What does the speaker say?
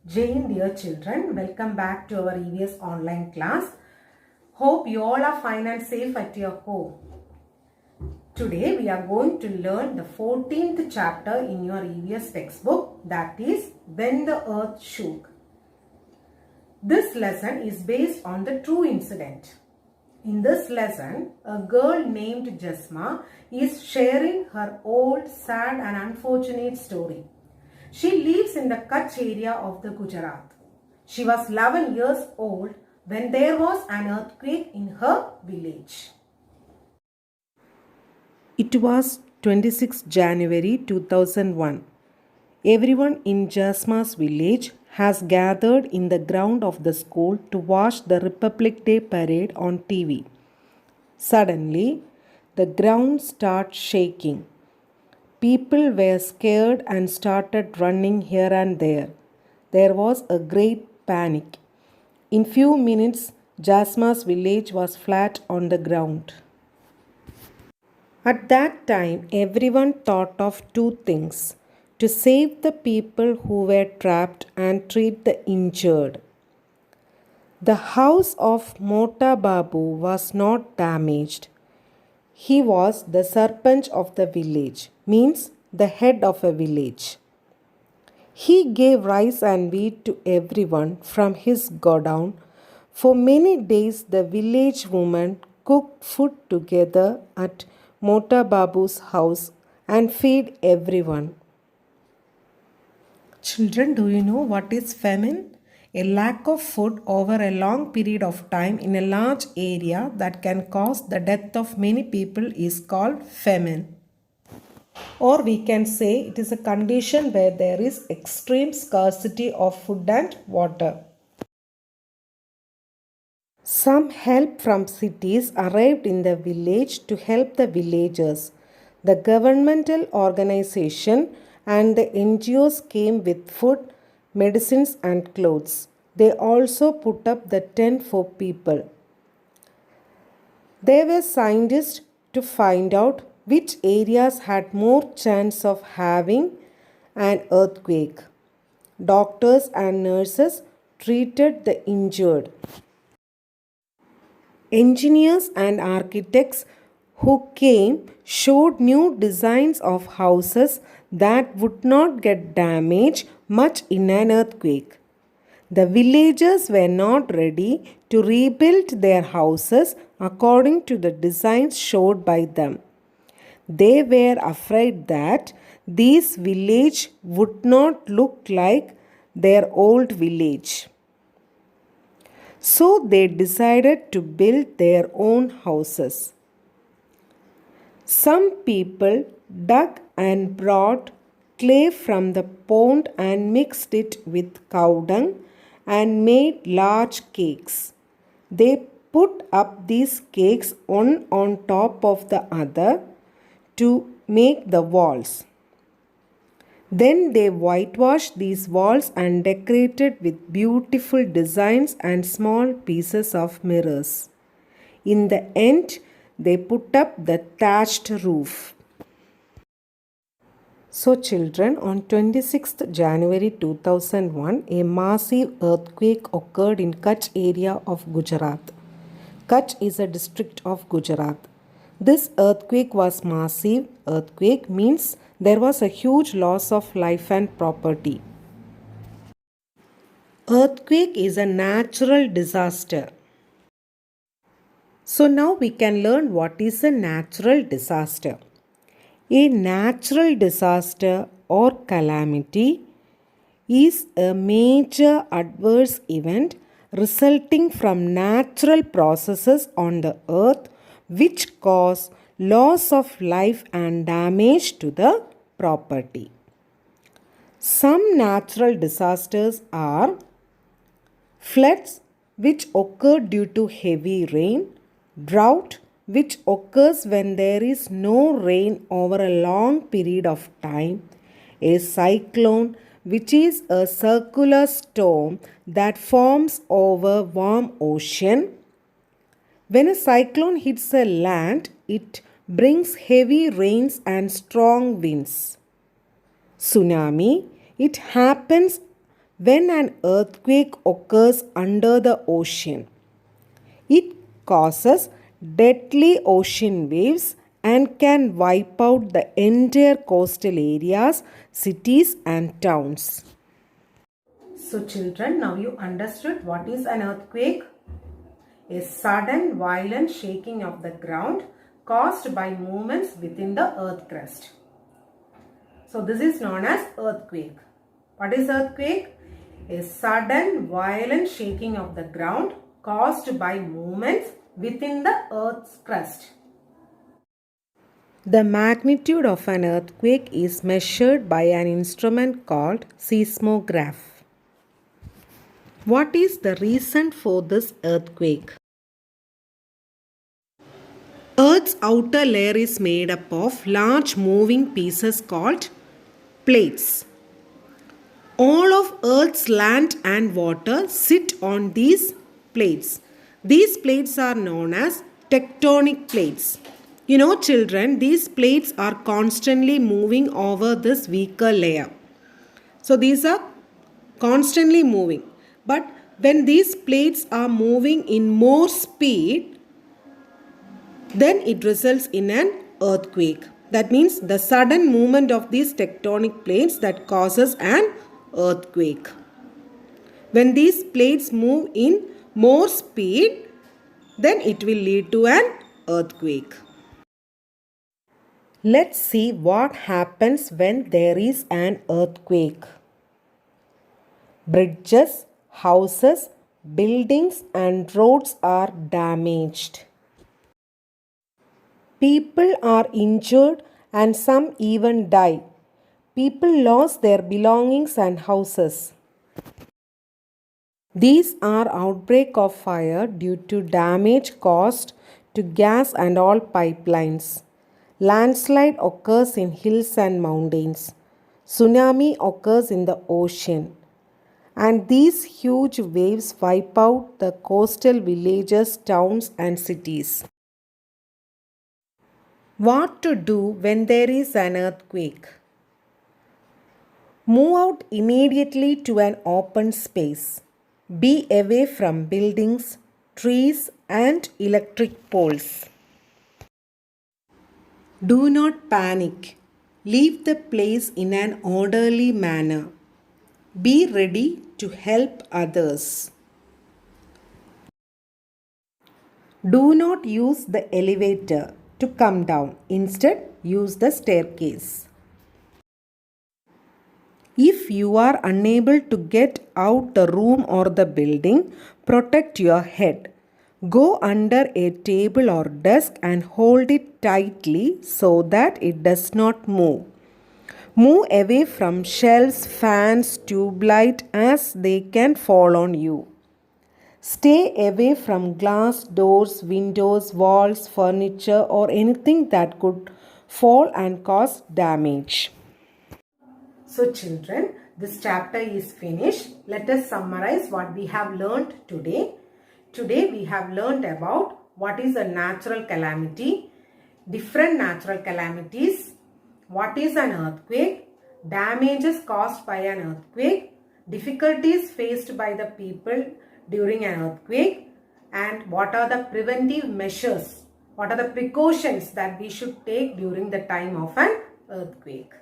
Jane, dear children, welcome back to our EVS online class. Hope you all are fine and safe at your home. Today we are going to learn the 14th chapter in your EVS textbook, that is When the Earth Shook. This lesson is based on the true incident. In this lesson, a girl named Jasma is sharing her old, sad and unfortunate story. She lives in the Kutch area of the Gujarat. She was 11 years old when there was an earthquake in her village. It was 26 January 2001. Everyone in Jasma's village has gathered in the ground of the school to watch the Republic Day parade on TV. Suddenly, the ground started shaking. People were scared and started running here and there. There was a great panic. In few minutes, Jasma's village was flat on the ground. At that time, everyone thought of two things: to save the people who were trapped and treat the injured. The house of Mota Babu was not damaged. He was the sarpanch of the village, means the head of a village. He gave rice and wheat to everyone from his godown. For many days, the village women cooked food together at Mota Babu's house and fed everyone. Children, do you know what is famine? A lack of food over a long period of time in a large area that can cause the death of many people is called famine. Or we can say it is a condition where there is extreme scarcity of food and water. Some help from cities arrived in the village to help the villagers. The governmental organization and the NGOs came with food, medicines and clothes. They also put up the tent for people. There were scientists to find out which areas had more chance of having an earthquake. Doctors and nurses treated the injured. Engineers and architects who came showed new designs of houses that would not get damaged much in an earthquake. The villagers were not ready to rebuild their houses according to the designs showed by them. They were afraid that this village would not look like their old village. So they decided to build their own houses. Some people dug and brought clay from the pond and mixed it with cow dung and made large cakes. They put up these cakes one on top of the other to make the walls. Then they whitewashed these walls and decorated with beautiful designs and small pieces of mirrors. In the end, they put up the thatched roof. So children, on 26th January 2001, a massive earthquake occurred in Kutch area of Gujarat. Kutch is a district of Gujarat. This earthquake was massive. Earthquake means there was a huge loss of life and property. Earthquake is a natural disaster. So now we can learn what is a natural disaster. A natural disaster or calamity is a major adverse event resulting from natural processes on the earth which cause loss of life and damage to the property. Some natural disasters are floods which occur due to heavy rain, drought which occurs when there is no rain over a long period of time, a cyclone which is a circular storm that forms over warm ocean. When a cyclone hits a land, it brings heavy rains and strong winds. Tsunami, it happens When an earthquake occurs under the ocean, it causes deadly ocean waves and can wipe out the entire coastal areas, cities, and towns. So, children, now you understood what is an earthquake? A sudden violent shaking of the ground caused by movements within the earth crust. So this is known as earthquake. What is earthquake? A sudden violent shaking of the ground caused by movements within the earth's crust. The magnitude of an earthquake is measured by an instrument called seismograph. What is the reason for this earthquake? Earth's outer layer is made up of large moving pieces called plates. All of Earth's land and water sit on these plates. These plates are known as tectonic plates. You know, children, these plates are constantly moving over this weaker layer. So these are constantly moving. But when these plates are moving in more speed, then it results in an earthquake. That means the sudden movement of these tectonic plates that causes an earthquake. When these plates move in more speed, then it will lead to an earthquake. Let's see what happens when there is an earthquake. Bridges, houses, buildings and roads are damaged. People are injured and some even die. People lost their belongings and houses. These are outbreak of fire due to damage caused to gas and oil pipelines. Landslide occurs in hills and mountains. Tsunami occurs in the ocean. And these huge waves wipe out the coastal villages, towns and cities. What to do when there is an earthquake? Move out immediately to an open space. Be away from buildings, trees and electric poles. Do not panic. Leave the place in an orderly manner. Be ready to help others. Do not use the elevator to come down. Instead, use the staircase. If you are unable to get out the room or the building, protect your head. Go under a table or desk and hold it tightly so that it does not move. Move away from shelves, fans, tube light as they can fall on you. Stay away from glass, doors, windows, walls, furniture or anything that could fall and cause damage. So children, this chapter is finished. Let us summarize what we have learned today. Today we have learned about what is a natural calamity, different natural calamities, what is an earthquake, damages caused by an earthquake, difficulties faced by the people during an earthquake, and what are the preventive measures, what are the precautions that we should take during the time of an earthquake.